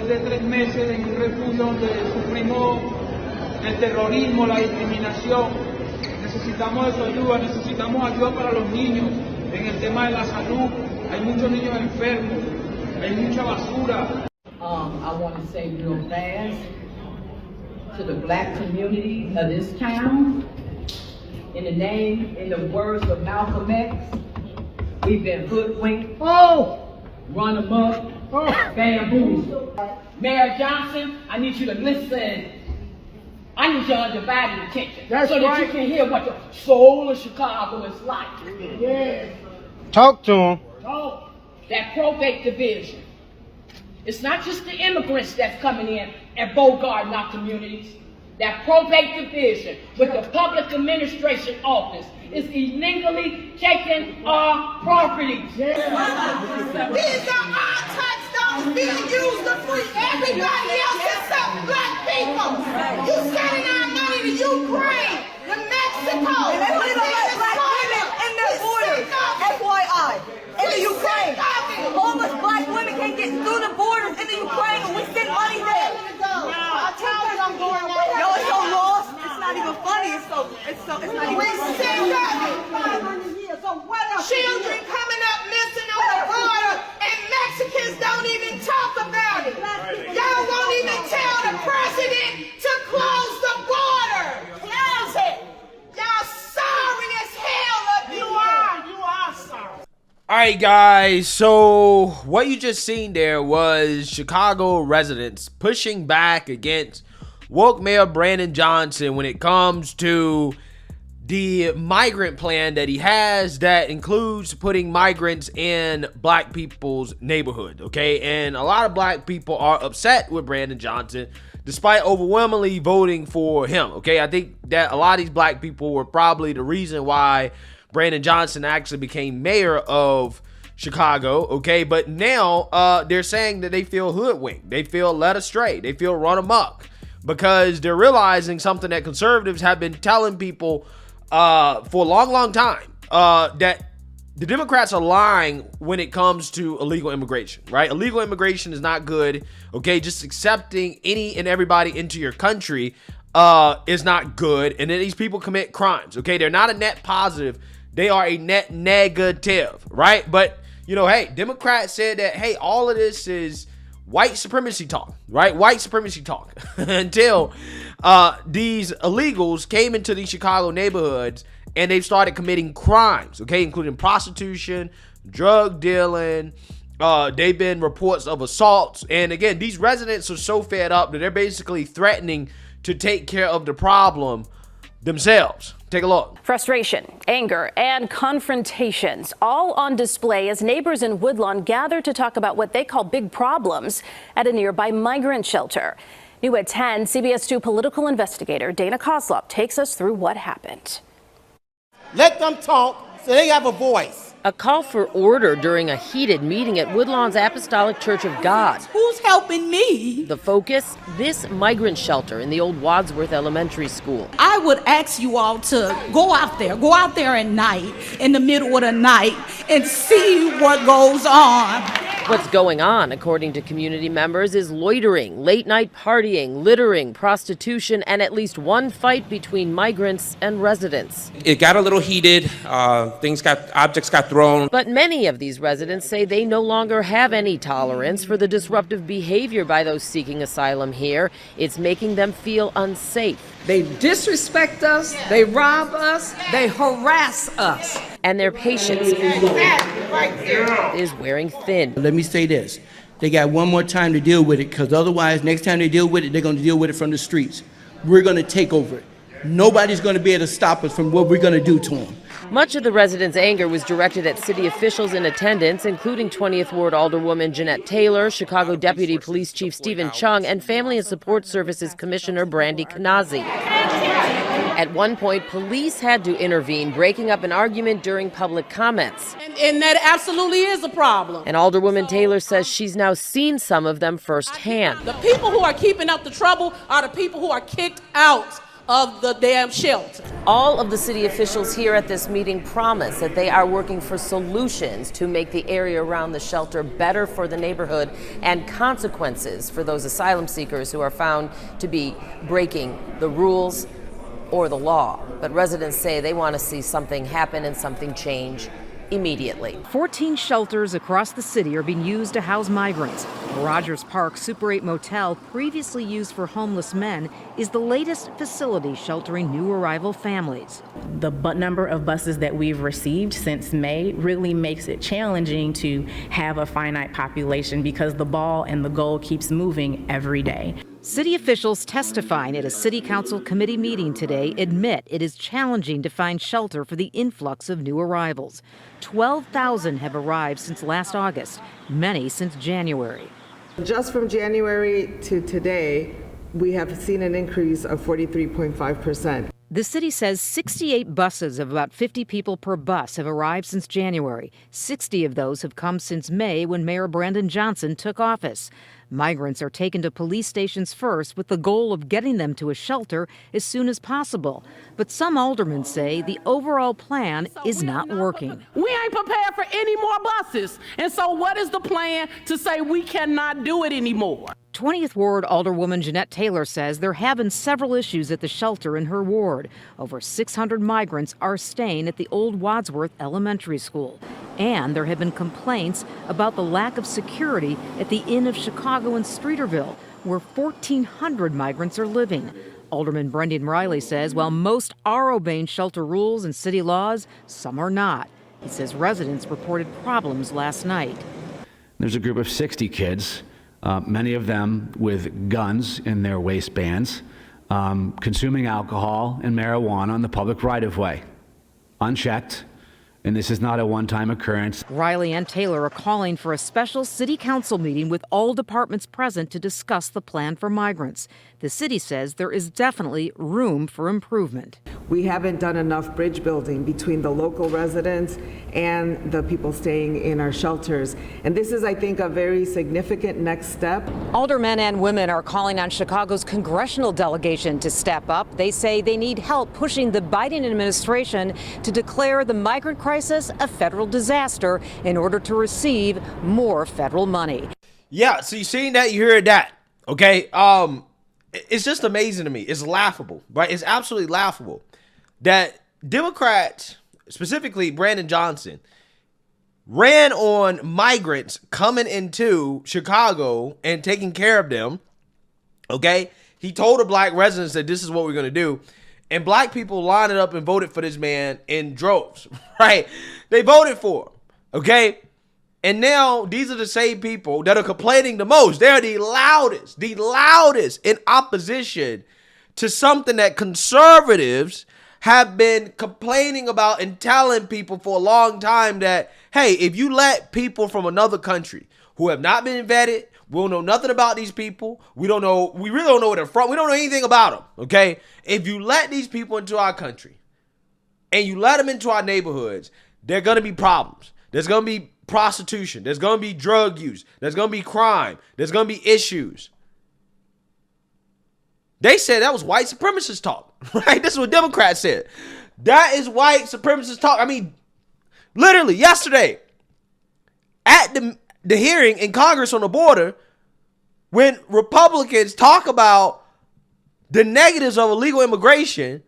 De 3 meses en un refugio donde sufrimos el terrorismo, la discriminación. Necesitamos de su ayuda, necesitamos ayuda para los niños en el tema de la salud. Hay muchos niños enfermos, hay mucha basura. I want to say real fast to the black community of this town, in the words of Malcolm X, we've been hoodwinked, run amok, bamboozled. Mayor Johnson, I need you to listen. I need your undivided attention so that you can hear what the soul of Chicago is like. Yeah. Talk to him. Oh, that probate division. It's not just the immigrants that's coming in and bogarting our communities. That probate division with the public administration office is illegally taking our properties. These are our touchstones being used to free everybody else except black people. You sending our money to Ukraine, to Mexico, and they don't even let black women in their borders. FYI, in the Ukraine, homeless black women can't get through the borders in the Ukraine, and we send money there. Yo, it's so lost. It's not even funny. It's not even funny. Children coming up missing on the border, and Mexicans don't even talk about it. Y'all won't even tell the president to close the border. Close it. Y'all sorry as hell. You are sorry. All right, guys, so what you just seen there was Chicago residents pushing back against woke Mayor Brandon Johnson when it comes to the migrant plan that he has that includes putting migrants in black people's neighborhood, okay? And a lot of black people are upset with Brandon Johnson despite overwhelmingly voting for him, okay? I think that a lot of these black people were probably the reason why Brandon Johnson actually became mayor of Chicago, okay? But now they're saying that they feel hoodwinked, they feel led astray, they feel run amok because they're realizing something that conservatives have been telling people for a long time, that the Democrats are lying when it comes to illegal immigration, right? Illegal immigration is not good, okay? Just accepting any and everybody into your country is not good, and then these people commit crimes, okay? They're not a net positive, they are a net negative, right? But, you know, hey, Democrats said that, hey, all of this is white supremacy talk, right? White supremacy talk until these illegals came into these Chicago neighborhoods and they've started committing crimes, okay, including prostitution, drug dealing. They've been reports of assaults. And again, these residents are so fed up that they're basically threatening to take care of the problem themselves. Take a look. Frustration, anger, and confrontations all on display as neighbors in Woodlawn gather to talk about what they call big problems at a nearby migrant shelter. New at 10, CBS 2 political investigator Dana Koslop takes us through what happened. Let them talk so they have a voice. A call for order during a heated meeting at Woodlawn's Apostolic Church of God. Who's helping me? The focus, this migrant shelter in the old Wadsworth Elementary School. I would ask you all to go out there at night, in the middle of the night, and see what goes on. What's going on, according to community members, is loitering, late-night partying, littering, prostitution, and at least one fight between migrants and residents. It got a little heated. Objects got thrown. But many of these residents say they no longer have any tolerance for the disruptive behavior by those seeking asylum here. It's making them feel unsafe. They disrespect us, they rob us, they harass us. And their patience is wearing thin. Let me say this. They got one more time to deal with it, because otherwise, next time they deal with it, they're going to deal with it from the streets. We're going to take over it. Nobody's going to be able to stop us from what we're going to do to them. Much of the residents' anger was directed at city officials in attendance, including 20th Ward Alderwoman Jeanette Taylor, Chicago Deputy Police Chief Stephen Chung, and Family and Support Services Commissioner Brandy Kanazi. At one point, police had to intervene, breaking up an argument during public comments. And that absolutely is a problem. And Alderwoman Taylor says she's now seen some of them firsthand. The people who are keeping up the trouble are the people who are kicked out of the damn shelter. All of the city officials here at this meeting promise that they are working for solutions to make the area around the shelter better for the neighborhood and consequences for those asylum seekers who are found to be breaking the rules or the law. But residents say they want to see something happen and something change immediately. 14 shelters across the city are being used to house migrants. Rogers Park Super 8 Motel, previously used for homeless men, is the latest facility sheltering new arrival families. The number of buses that we've received since May really makes it challenging to have a finite population because the ball and the goal keeps moving every day. City officials testifying at a city council committee meeting today admit it is challenging to find shelter for the influx of new arrivals. 12,000 have arrived since last August, many since January. Just from January to today, we have seen an increase of 43.5%. The city says 68 buses of about 50 people per bus have arrived since January. 60 of those have come since May, when Mayor Brandon Johnson took office. Migrants are taken to police stations first with the goal of getting them to a shelter as soon as possible. But some aldermen say the overall plan is not working. We ain't prepared for any more buses. And so what is the plan to say we cannot do it anymore? 20th Ward Alderwoman Jeanette Taylor says there have been several issues at the shelter in her ward. Over 600 migrants are staying at the old Wadsworth Elementary School. And there have been complaints about the lack of security at the Inn of Chicago in Streeterville, where 1,400 migrants are living. Alderman Brendan Riley says while most are obeying shelter rules and city laws, some are not. He says residents reported problems last night. There's a group of 60 kids, many of them with guns in their waistbands, consuming alcohol and marijuana on the public right-of-way, unchecked. And this is not a one-time occurrence. Riley and Taylor are calling for a special city council meeting with all departments present to discuss the plan for migrants. The city says there is definitely room for improvement. We haven't done enough bridge building between the local residents and the people staying in our shelters. And this is, I think, a very significant next step. Aldermen and women are calling on Chicago's congressional delegation to step up. They say they need help pushing the Biden administration to declare the migrant crisis a federal disaster in order to receive more federal money. Yeah, so you seen that, you heard that, okay? It's just amazing to me. It's laughable, right? It's absolutely laughable that Democrats, specifically Brandon Johnson, ran on migrants coming into Chicago and taking care of them, okay? He told the black residents that this is what we're going to do. And black people lined up and voted for this man in droves, right? They voted for him, okay? And now these are the same people that are complaining the most. They're the loudest in opposition to something that conservatives have been complaining about and telling people for a long time that, hey, if you let people from another country who have not been vetted, we don't know nothing about these people. We really don't know where they're from. We don't know anything about them, okay? If you let these people into our country and you let them into our neighborhoods, there are going to be problems. There's going to be prostitution. There's going to be drug use. There's going to be crime. There's going to be issues. They said that was white supremacist talk, right? This is what Democrats said. That is white supremacist talk. I mean, literally yesterday at the hearing in Congress on the border, when Republicans talk about the negatives of illegal immigration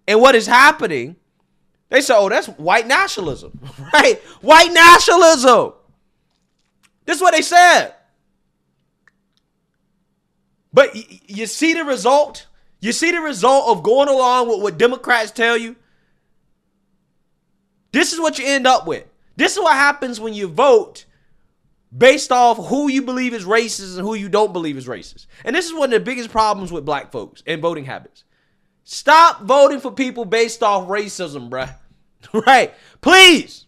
and what is happening, they say, oh, that's white nationalism, right? White nationalism. This is what they said. But you see the result? You see the result of going along with what Democrats tell you? This is what you end up with. This is what happens when you vote based off who you believe is racist and who you don't believe is racist. And this is one of the biggest problems with black folks and voting habits. Stop voting for people based off racism, bruh. Right? Please.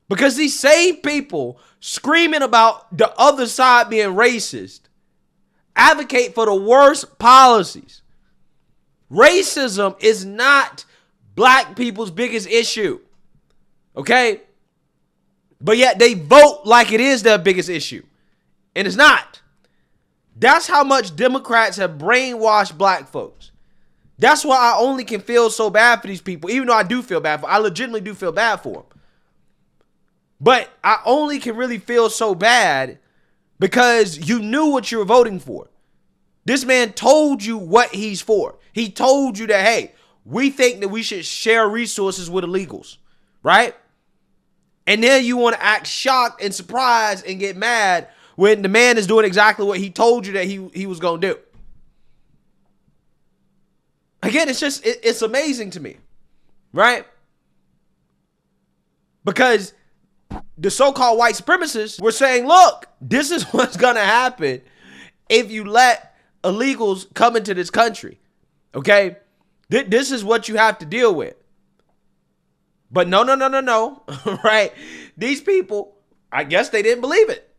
Because these same people screaming about the other side being racist advocate for the worst policies. Racism is not black people's biggest issue. Okay? But yet they vote like it is their biggest issue. And it's not. That's how much Democrats have brainwashed black folks. That's why I only can feel so bad for these people, even though I do feel bad for them. I legitimately do feel bad for them. But I only can really feel so bad because you knew what you were voting for. This man told you what he's for. He told you that, hey, we think that we should share resources with illegals, right? And then you want to act shocked and surprised and get mad when the man is doing exactly what he told you that he was going to do. Again, it's amazing to me, right? Because the so-called white supremacists were saying, look, this is what's going to happen if you let illegals come into this country, okay? This is what you have to deal with. But no, right? These people, I guess they didn't believe it,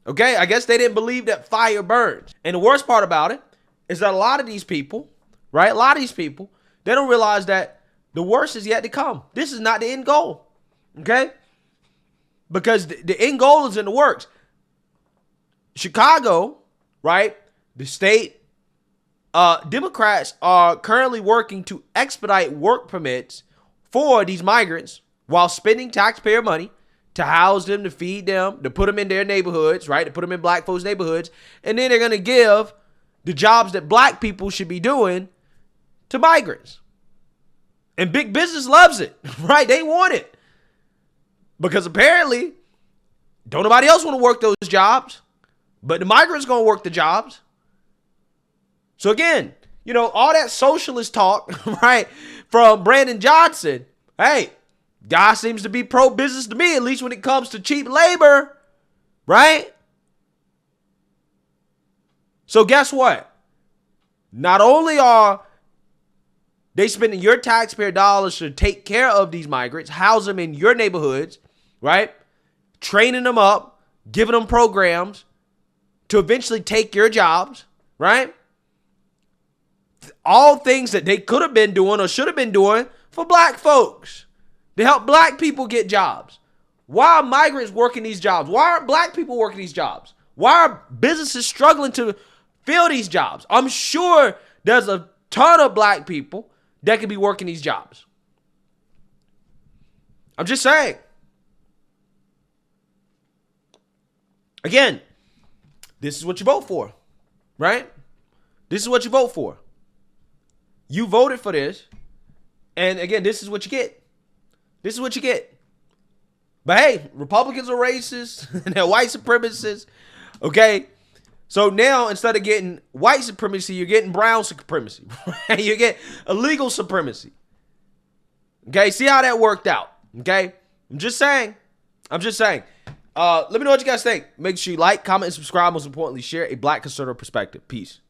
okay? I guess they didn't believe that fire burns. And the worst part about it is that a lot of these people, right? A lot of these people, they don't realize that the worst is yet to come. This is not the end goal, okay? Because the end goal is in the works. Chicago, right? The state Democrats are currently working to expedite work permits for these migrants while spending taxpayer money to house them, to feed them, to put them in their neighborhoods, right? To put them in black folks' neighborhoods. And then they're going to give the jobs that black people should be doing to migrants. And big business loves it, right? They want it. Because apparently, don't nobody else want to work those jobs, but the migrants going to work the jobs. So again, you know, all that socialist talk, right, from Brandon Johnson, hey, guy seems to be pro-business to me, at least when it comes to cheap labor, right? So guess what? Not only are they spending your taxpayer dollars to take care of these migrants, house them in your neighborhoods, right? Training them up, giving them programs to eventually take your jobs, right? All things that they could have been doing or should have been doing for black folks to help black people get jobs. Why are migrants working these jobs? Why aren't black people working these jobs? Why are businesses struggling to fill these jobs? I'm sure there's a ton of black people that could be working these jobs. I'm just saying. Again, this is what you vote for, right? This is what you vote for. You voted for this. And again, this is what you get. This is what you get. But hey, Republicans are racist and they're white supremacists. Okay. So now instead of getting white supremacy, you're getting brown supremacy. You get illegal supremacy. Okay. See how that worked out. Okay. I'm just saying. Let me know what you guys think. Make sure you like, comment, and subscribe. Most importantly, share a black conservative perspective. Peace.